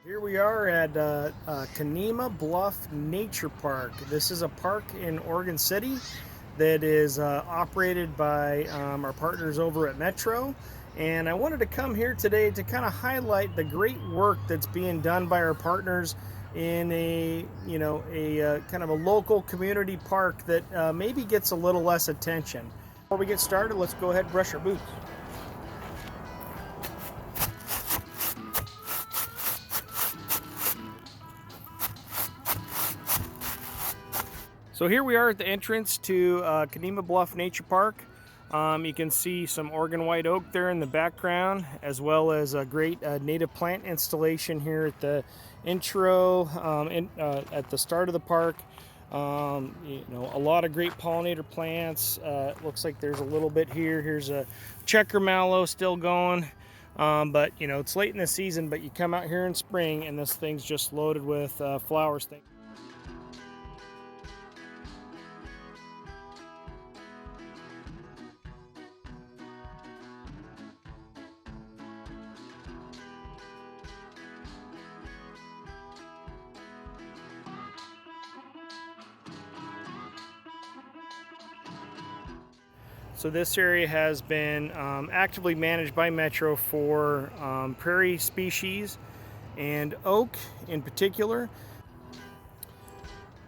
Here we are at Canemah Bluff Nature Park. This is a park in Oregon City that is operated by our partners over at Metro. And I wanted to come here today to kind of highlight the great work that's being done by our partners in a kind of a local community park that maybe gets a little less attention. Before we get started, let's go ahead and brush our boots. So here we are at the entrance to Canemah Bluff Nature Park. You can see some Oregon white oak there in the background, as well as a great native plant installation here at the intro, at the start of the park. A lot of great pollinator plants. Looks like there's a little bit here. Here's a checker mallow still going. But it's late in the season, but you come out here in spring and this thing's just loaded with flowers. So this area has been actively managed by Metro for prairie species and oak in particular.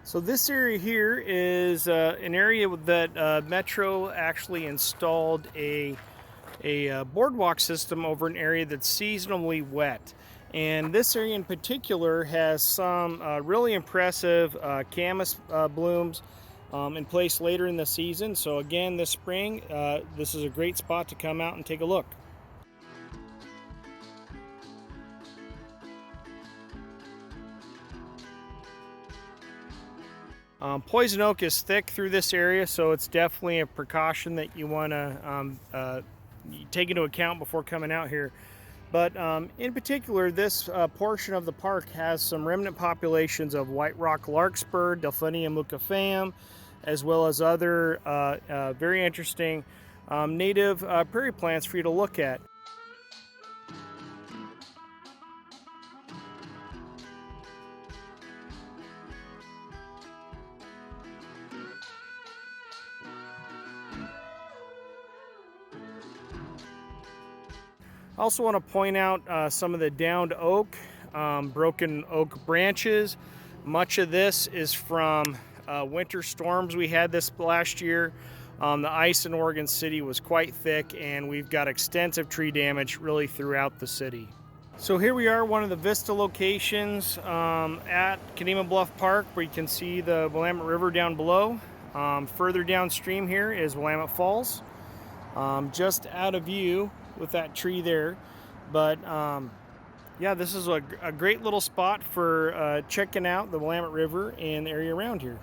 So this area here is an area that Metro actually installed a boardwalk system over an area that's seasonally wet. And this area in particular has some really impressive camas blooms in place later in the season. So again, this spring, this is a great spot to come out and take a look. Poison oak is thick through this area, so it's definitely a precaution that you want to take into account before coming out here. But in particular, this portion of the park has some remnant populations of white rock larkspur, Delphinium leucophaeum, as well as other very interesting native prairie plants for you to look at. I also want to point out some of the downed oak, broken oak branches. Much of this is from winter storms we had this last year. The ice in Oregon City was quite thick, and we've got extensive tree damage really throughout the city. So here we are, one of the vista locations at Canemah Bluff Park, where you can see the Willamette River down below. Further downstream here is Willamette Falls, just out of view with that tree there. But yeah, this is a great little spot for checking out the Willamette River and the area around here.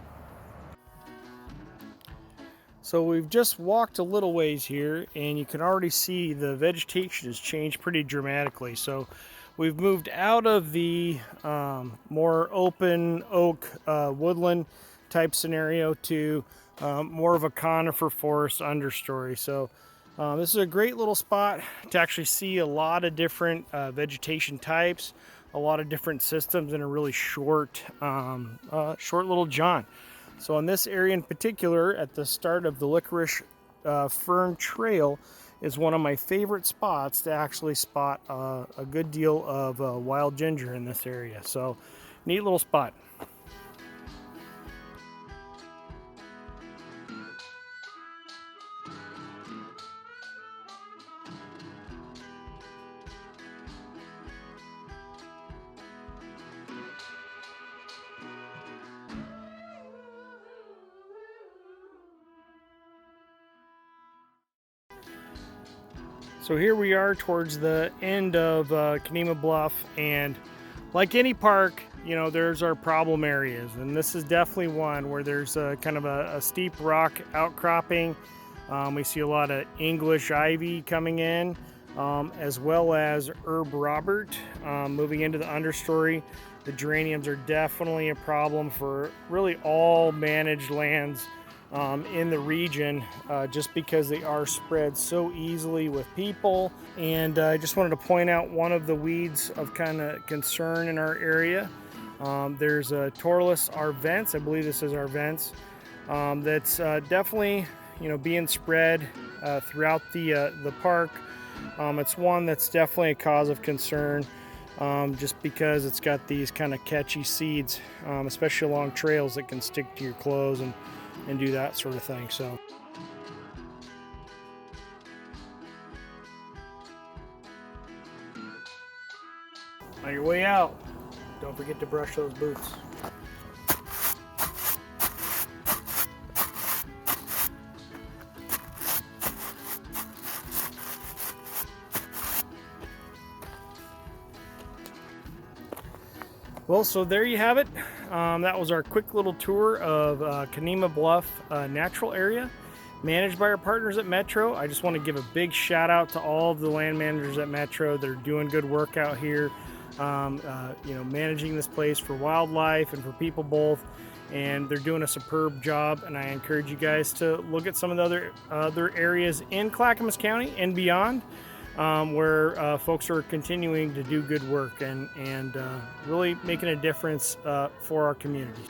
So we've just walked a little ways here, and you can already see the vegetation has changed pretty dramatically. So we've moved out of the more open oak woodland type scenario to more of a conifer forest understory. So this is a great little spot to actually see a lot of different vegetation types, a lot of different systems in a really short little jaunt. So in this area in particular, at the start of the Licorice Fern Trail, is one of my favorite spots to actually spot a good deal of wild ginger in this area. So neat little spot. So here we are towards the end of Canemah Bluff, and like any park, there's our problem areas, and this is definitely one where there's kind of a steep rock outcropping. We see a lot of English ivy coming in, as well as herb Robert moving into the understory. The geraniums are definitely a problem for really all managed lands in the region, just because they are spread so easily with people. And I just wanted to point out one of the weeds of kind of concern in our area. There's a Torlus arvents, I believe this is arvents, that's definitely being spread throughout the park. It's one that's definitely a cause of concern, just because it's got these kind of catchy seeds, especially along trails that can stick to your clothes and do that sort of thing. So on your way out, don't forget to brush those boots. Well, so there you have it. That was our quick little tour of Canemah Bluff Natural Area, managed by our partners at Metro. I just want to give a big shout out to all of the land managers at Metro. They're doing good work out here, managing this place for wildlife and for people both, and they're doing a superb job. And I encourage you guys to look at some of the other areas in Clackamas County and beyond, where folks are continuing to do good work and really making a difference for our community.